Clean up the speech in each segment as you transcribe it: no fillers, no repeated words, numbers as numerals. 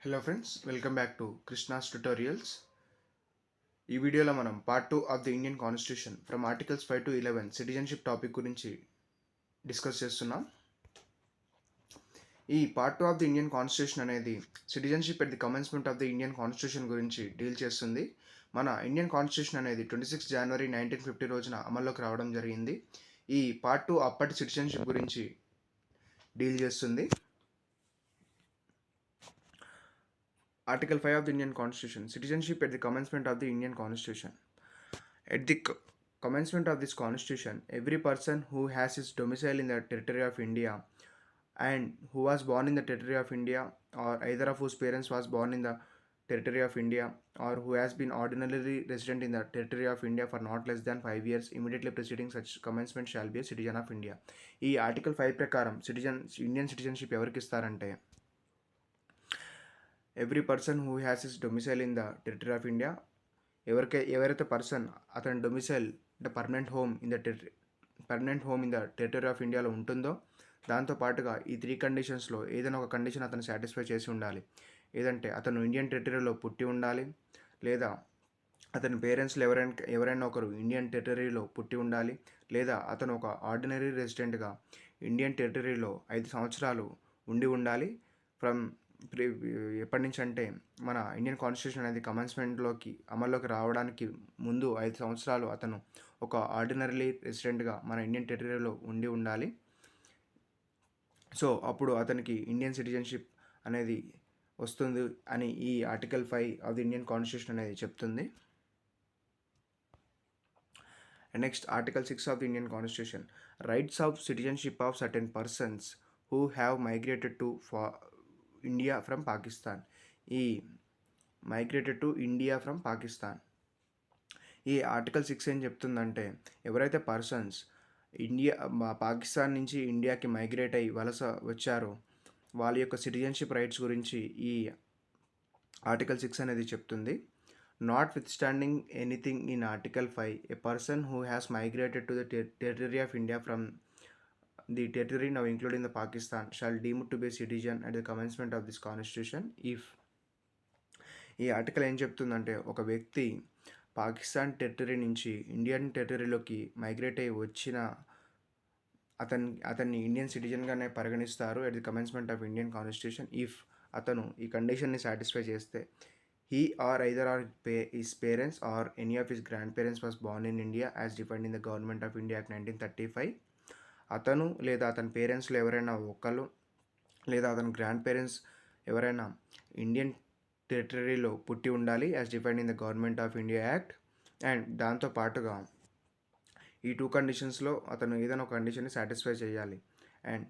Hello friends, welcome back to Krishna's tutorials. ఈ వీడియోలో మనం part 2 of the Indian Constitution from articles 5 to 11 citizenship topic గురించి discuss చేస్తున్నాం. ఈ part 2 of the Indian Constitution అనేది citizenship at the commencement of the Indian Constitution గురించి deal చేస్తుంది. మన ఇండియన్ కాన్స్టిట్యూషన్ అనేది 26 జనవరి 1950 రోజున అమల్లోకి రావడం జరిగింది. ఈ పార్ట్ 2 అప్పటి సిటిజన్షిప్ గురించి డీల్ చేస్తుంది. Article 5 of the Indian Constitution, Citizenship at the commencement of the Indian Constitution. At the commencement of this Constitution, every person who has his domicile in the territory of India and who was born in the territory of India, or either of whose parents was born in the territory of India, or who has been ordinarily resident in the territory of India for not less than 5 years immediately preceding such commencement shall be a citizen of India. ఈ article 5 ప్రకారం Indian citizenship ఎవరికి ఇస్తారంటే, every person who has is domicile in the territory of India, ఎవరైతే person అతని domicile అంటే permanent home in the territory of ఇండియాలో ఉంటుందో, దాంతోపాటుగా ఈ 3 కండిషన్స్లో ఏదైనా ఒక కండిషన్ అతను సాటిస్ఫై చేసి ఉండాలి. ఏదంటే అతను ఇండియన్ టెరిటరీలో పుట్టి ఉండాలి, లేదా అతని పేరెంట్స్లో ఎవరైనా ఒకరు ఇండియన్ టెరిటరీలో పుట్టి ఉండాలి, లేదా అతను ఒక ఆర్డినరీ రెసిడెంట్గా ఇండియన్ టెరిటరీలో 5 సంవత్సరాలు ఉండి ఉండాలి. ఎప్పటి నుంచి అంటే, మన ఇండియన్ కాన్స్టిట్యూషన్ అనేది అమల్లోకి రావడానికి ముందు 5 సంవత్సరాలు అతను ఒక ఆర్డినరీ రెసిడెంట్గా మన ఇండియన్ టెరిటరీలో ఉండి ఉండాలి. సో అప్పుడు అతనికి ఇండియన్ సిటిజన్షిప్ అనేది వస్తుంది అని ఈ article 5 of the Indian Constitution అనేది చెప్తుంది. Next, article 6 of the Indian Constitution, rights of citizenship of certain persons who have migrated to India from Pakistan. ఈ migrated to India from Pakistan, ఈ ఆర్టికల్ 6 ఏం చెప్తుందంటే, ఎవరైతే పర్సన్స్ పాకిస్తాన్ నుంచి ఇండియాకి మైగ్రేట్ అయ్యి వలస వచ్చారో వాళ్ళ యొక్క సిటిజన్షిప్ రైట్స్ గురించి ఈ ఆర్టికల్ 6 అనేది చెప్తుంది. Notwithstanding anything in article 5, a person who has migrated to the territory of India from the territory now including the Pakistan shall deemed to be a citizen at the commencement of this constitution if. ఈ article ఏం చెప్తుందంటే, ఒక వ్యక్తి Pakistan territory నుంచి Indian టెరిటరీలోకి migrate అయ్యి వచ్చిన అతన్ని Indian సిటిజన్గానే పరిగణిస్తారు at the commencement of Indian constitution if అతను ఈ కండిషన్ని సాటిస్ఫై చేస్తే. he or either of his parents or any of his grandparents was born in India as defined in the Government of India Act 1935. అతను లేదా అతని పేరెంట్స్లో ఎవరైనా ఒకళ్ళు లేదా అతని గ్రాండ్ పేరెంట్స్ ఎవరైనా ఇండియన్ టెరిటరీలో పుట్టి ఉండాలి as defined in the government of India act. And దాంతోపాటుగా ఈ 2 కండిషన్స్లో అతను ఏదైనా ఒక కండిషన్ని సాటిస్ఫై చేయాలి. And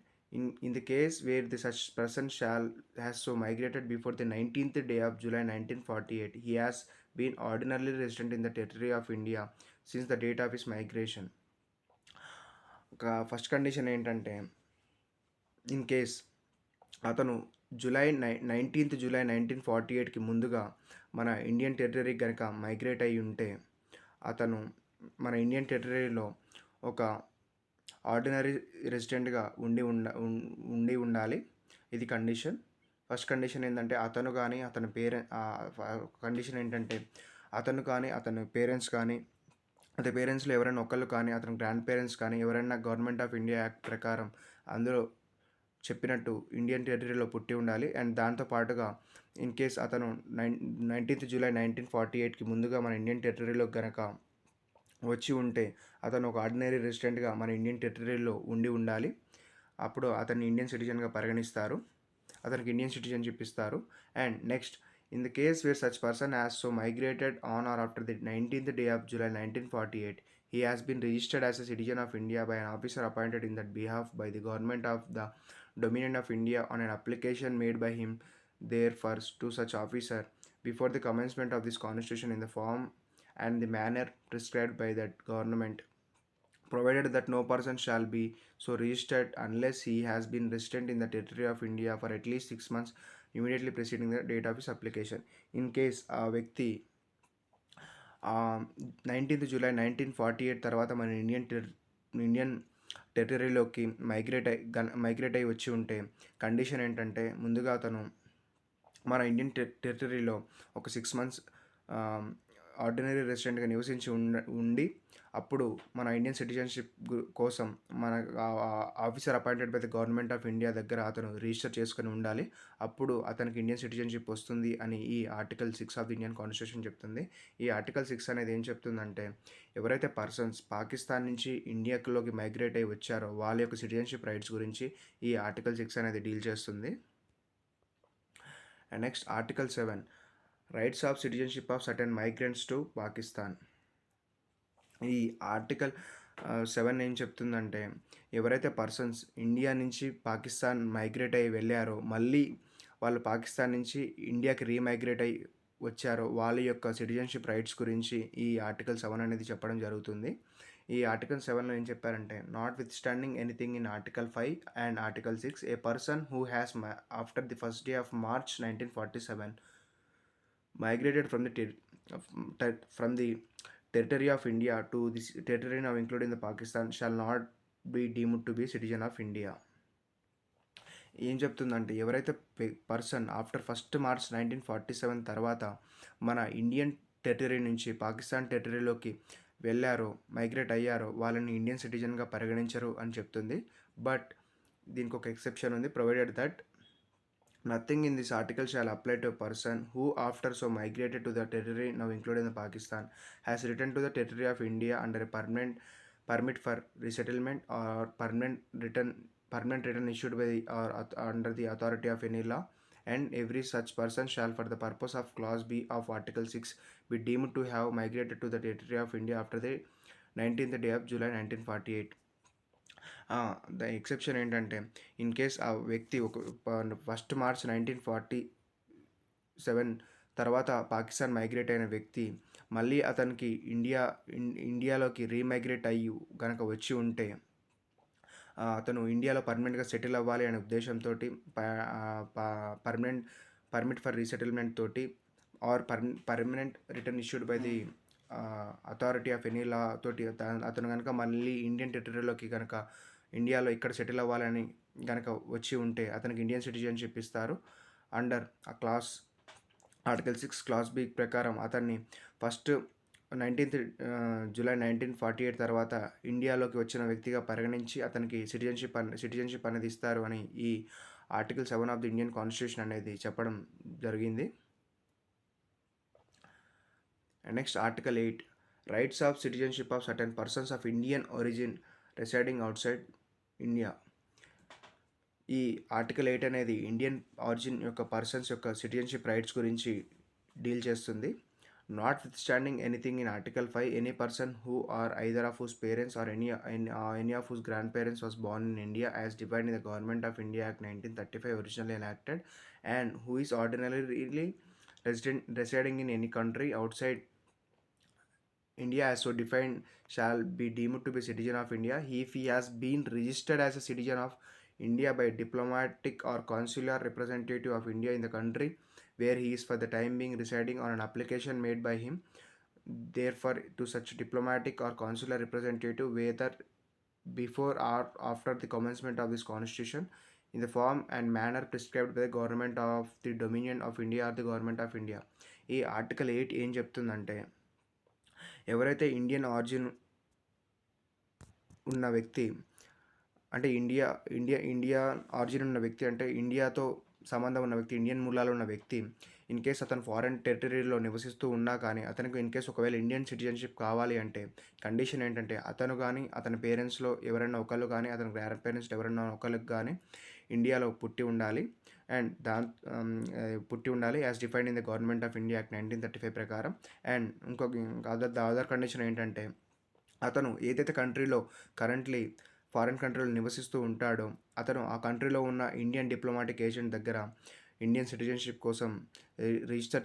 in the case where the such person has so migrated before the 19th day of July 1948, he has been ordinarily resident in the territory of India since the date of his migration. First condition ఏంటంటే, in case అతను 19th July 1948కి ముందుగా మన Indian టెరిటరీకి కనుక migrate అయ్యి ఉంటే, అతను మన Indian టెరిటరీలో ఒక ఆర్డినరీ రెసిడెంట్గా ఉండి ఉండాలి. ఇది కండిషన్. ఫస్ట్ కండిషన్ ఏంటంటే, అతను కానీ అతని కండిషన్ ఏంటంటే, అతను కానీ అతని పేరెంట్స్ కానీ అతని పేరెంట్స్లో ఎవరైనా ఒకళ్ళు కానీ అతని గ్రాండ్ పేరెంట్స్ కానీ ఎవరైనా గవర్నమెంట్ ఆఫ్ ఇండియా యాక్ట్ ప్రకారం అందులో చెప్పినట్టు ఇండియన్ టెరిటరీలో పుట్టి ఉండాలి. అండ్ దాంతోపాటుగా ఇన్ కేస్ అతను 19th జూలై 1948కి ముందుగా మన ఇండియన్ టెరిటరీలో కనుక వచ్చి ఉంటే, అతను ఒక ఆర్డినరీ రెసిడెంట్గా మన ఇండియన్ టెరిటరీలో ఉండి ఉండాలి. అప్పుడు అతన్ని ఇండియన్ సిటిజన్గా పరిగణిస్తారు, అతనికి ఇండియన్ సిటిజన్షిప్ ఇస్తారు. And next, in the case where such person has so migrated on or after the 19th day of July 1948, he has been registered as a citizen of India by an officer appointed in that behalf by the government of the Dominion of India on an application made by him there first to such officer before the commencement of this constitution in the form and the manner prescribed by that government, provided that no person shall be so registered unless he has been resident in the territory of India for at least 6 months immediately preceding the date of his application. In case ఆ వ్యక్తి 19th July 1948 తర్వాత మన Indian టెరిటరీలోకి migrate అయ్యి వచ్చి ఉంటే, condition ఏంటంటే, ముందుగా అతను మన ఇండియన్ టెరిటరీలో ఒక 6 మంత్స్ ఆర్డినరీ రెసిడెంట్గా నివసించి ఉండి అప్పుడు మన ఇండియన్ సిటిజన్షిప్ కోసం మన officer appointed by the government of India దగ్గర అతను రిజిస్టర్ చేసుకుని ఉండాలి. అప్పుడు అతనికి ఇండియన్ సిటిజన్షిప్ వస్తుంది అని ఈ article 6 of the Indian constitution చెప్తుంది. ఈ ఆర్టికల్ 6 అనేది ఏం చెప్తుందంటే, ఎవరైతే పర్సన్స్ పాకిస్తాన్ నుంచి ఇండియాలోకి మైగ్రేట్ అయ్యి వచ్చారో వాళ్ళ యొక్క సిటిజన్షిప్ రైట్స్ గురించి ఈ ఆర్టికల్ 6 అనేది డీల్ చేస్తుంది. And next article 7, rights of citizenship of certain migrants to Pakistan. ఈ ఆర్టికల్ 7 ఏం చెప్తుందంటే, ఎవరైతే పర్సన్స్ ఇండియా నుంచి పాకిస్తాన్ మైగ్రేట్ అయ్యి వెళ్ళారో మళ్ళీ వాళ్ళు పాకిస్తాన్ నుంచి ఇండియాకి రీమైగ్రేట్ అయ్యి వచ్చారో వాళ్ళ యొక్క సిటిజన్షిప్ రైట్స్ గురించి ఈ ఆర్టికల్ 7 అనేది చెప్పడం జరుగుతుంది. ఈ ఆర్టికల్ 7లో ఏం చెప్పారంటే, notwithstanding anything in article 5 and article 6, a person who has after the first day of March 1947 migrated from the territory of India to the territory now including the Pakistan shall not be deemed to be citizen of India. ఏం చెప్తుందంటే, ఎవరైతే person after 1st March 1947 తర్వాత మన Indian territory నుంచి పాకిస్తాన్ టెరిటరీలోకి వెళ్ళారో migrate అయ్యారో వాళ్ళని Indian సిటిజన్గా పరిగణించరు అని చెప్తుంది. బట్ దీనికి ఒక ఎక్సెప్షన్ ఉంది. Provided that nothing in this article shall apply to a person who after so migrated to the territory now included in the Pakistan has returned to the territory of India under a permit for resettlement or permanent return issued by or under the authority of any law, and every such person shall for the purpose of clause B of article 6 be deemed to have migrated to the territory of India after the 19th day of July 1948. The exception ఏంటంటే, in case ఆ వ్యక్తి ఒక 1st March 1947 తర్వాత Pakistan migrate అయిన వ్యక్తి మళ్ళీ అతనికి ఇండియాలోకి రీమైగ్రేట్ అయ్యి కనుక వచ్చి ఉంటే అతను ఇండియాలో పర్మనెంట్గా సెటిల్ అవ్వాలి అనే ఉద్దేశంతో పర్మిట్ ఫర్ రీసెటిల్మెంట్ తోటి or permanent return issued by the authority of any law తోటి అతను కనుక మళ్ళీ ఇండియన్ టెరిటరీలోకి కనుక ఇండియాలో ఇక్కడ సెటిల్ అవ్వాలని కనుక వచ్చి ఉంటే అతనికి ఇండియన్ సిటిజన్షిప్ ఇస్తారు. అండర్ ఆ క్లాస్ ఆర్టికల్ 6 క్లాస్ బి ప్రకారం అతన్ని 19th July 1948 తర్వాత ఇండియాలోకి వచ్చిన వ్యక్తిగా పరిగణించి అతనికి సిటిజన్షిప్ అనేది ఇస్తారు అని ఈ article 7 of the Indian Constitution అనేది చెప్పడం జరిగింది. And next article 8, rights of citizenship of certain persons of Indian origin రెసైడింగ్ outside India. ఈ ఆర్టికల్ 8 అనేది ఇండియన్ ఆరిజిన్ యొక్క పర్సన్స్ యొక్క సిటిజన్షిప్ రైట్స్ గురించి డీల్ చేస్తుంది. Notwithstanding anything in Article 5, any person who or either of whose parents or any of whose grandparents was born in India as defined in the Government of India Act 1935 originally enacted, and who is ordinarily residing in any country outside India as so defined shall be deemed to be citizen of India if he has been registered as a citizen of India by diplomatic or consular representative of India in the country where he is for the time being residing on an application made by him therefore to such diplomatic or consular representative whether before or after the commencement of this constitution in the form and manner prescribed by the government of the Dominion of India or the government of India. ఈ article 8 ఏం చెప్తుందంటే, ఎవరైతే Indian origin ఉన్న వ్యక్తి అంటే India origin ఉన్న వ్యక్తి అంటే ఇండియాతో సంబంధం ఉన్న వ్యక్తి, ఇండియన్ మూలాలు ఉన్న వ్యక్తి, ఇన్ కేస్ అతను ఫారెన్ టెరిటరీలో నివసిస్తూ ఉన్నా కానీ అతనికి ఇన్ కేస్ ఒకవేళ ఇండియన్ సిటిజన్షిప్ కావాలి అంటే కండిషన్ ఏంటంటే అతను కానీ అతని పేరెంట్స్లో ఎవరైనా ఒకళ్ళు కానీ అతని గ్రాండ్ పేరెంట్స్ ఎవరైనా ఒకళ్ళకి కానీ ఇండియాలో పుట్టి ఉండాలి. అండ్ పుట్టి ఉండాలి as defined in the government of India act 1935 ప్రకారం. అండ్ ఇంకొక అదర్ కండిషన్ ఏంటంటే, అతను ఏదైతే కంట్రీలో కరెంట్లీ ఫారిన్ కంట్రీలో నివసిస్తూ ఉంటాడో అతను ఆ కంట్రీలో ఉన్న ఇండియన్ డిప్లొమాటిక్ ఏజెంట్ దగ్గర ఇండియన్ సిటిజన్షిప్ కోసం రిజిస్టర్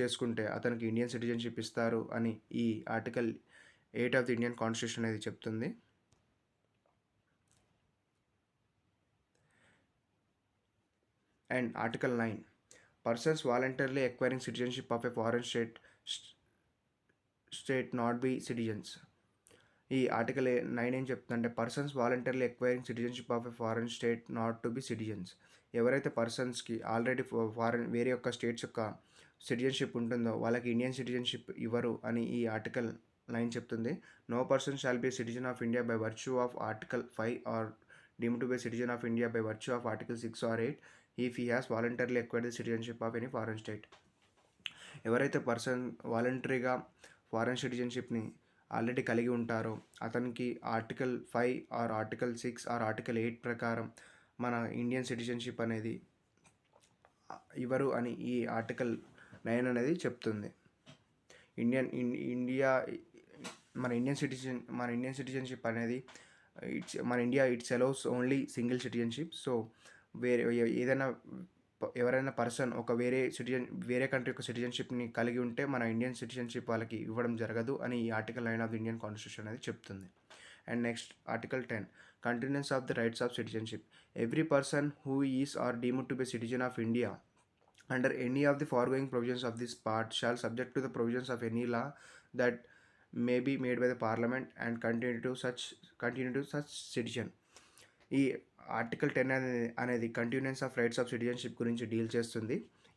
చేసుకుంటే అతనికి ఇండియన్ సిటిజన్షిప్ ఇస్తారు అని ఈ article 8 of the Indian Constitution అనేది చెప్తుంది. And article 9, persons voluntarily acquiring citizenship of a foreign state not be citizens. ఈ ఆర్టికల్ 9 ఏం చెప్తుందంటే, persons voluntarily acquiring citizenship of a foreign state not to be citizens. ఎవరైతే పర్సన్స్కి already foreign వేరే యొక్క states యొక్క సిటిజన్షిప్ ఉంటుందో వాళ్ళకి ఇండియన్ సిటిజన్షిప్ ఇవ్వరు అని ఈ ఆర్టికల్ 9 చెప్తుంది. No person shall be citizen of India by virtue of article 5 or deemed to be citizen of India by virtue of article 6 or 8 if he has voluntarily acquired the citizenship of any foreign state. ఎవరైతే person వాలంటరీగా foreign సిటిజన్షిప్ని already కలిగి ఉంటారో అతనికి article 5 or article 6 or article 8 ప్రకారం మన Indian citizenship అనేది ఇవ్వరు అని ఈ ఆర్టికల్ 9 అనేది చెప్తుంది. మన ఇండియన్ సిటిజన్షిప్ అనేది మన India it's allows only single citizenship. So ఎవరైనా పర్సన్ ఒక వేరే కంట్రీ యొక్క సిటిజన్షిప్ని కలిగి ఉంటే మన ఇండియన్ సిటిజన్షిప్ వాళ్ళకి ఇవ్వడం జరగదు అని ఈ article 9 of the Indian Constitution అనేది చెప్తుంది. And next article 10 continuance of the rights of citizenship. Every person who is or deemed to be citizen of India under any of the foregoing provisions of this part shall subject to the provisions of any law that may be made by the parliament and continue to such citizen. ఈ article 10 అనేది continuance of rights of citizenship గురించి deal చేస్తుంది.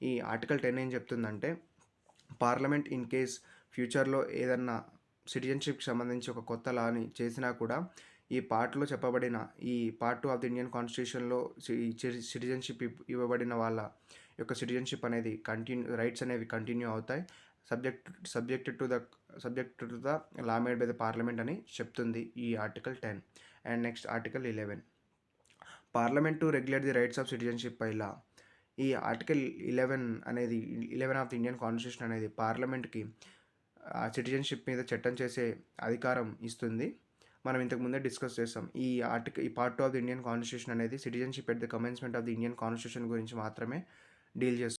ఈ article 10 ఏం చెప్తుందంటే parliament in case ఫ్యూచర్లో ఏదన్నా సిటిజన్షిప్కి సంబంధించి ఒక కొత్త లాని చేసినా కూడా ఈ పార్ట్లో చెప్పబడిన ఈ పార్ట్ 2 ఆఫ్ ది ఇండియన్ కాన్స్టిట్యూషన్లో సిటిజన్షిప్ ఇవ్వబడిన వాళ్ళ యొక్క సిటిజన్షిప్ అనేది రైట్స్ అనేవి కంటిన్యూ అవుతాయి subject to the law made by the parliament అని చెప్తుంది ఈ article 10. And next article 11 parliament to regulate the rights of citizenship by law. ఈ article 11 of the Indian Constitution అనేది పార్లమెంట్కి సిటిజన్షిప్ మీద చట్టం చేసే అధికారం ఇస్తుంది. మనం ఇంతకు ముందే డిస్కస్ చేస్తాం. ఈ part 2 of the Indian Constitution అనేది citizenship at the commencement of the Indian Constitution గురించి మాత్రమే డీల్ చేస్తుంది.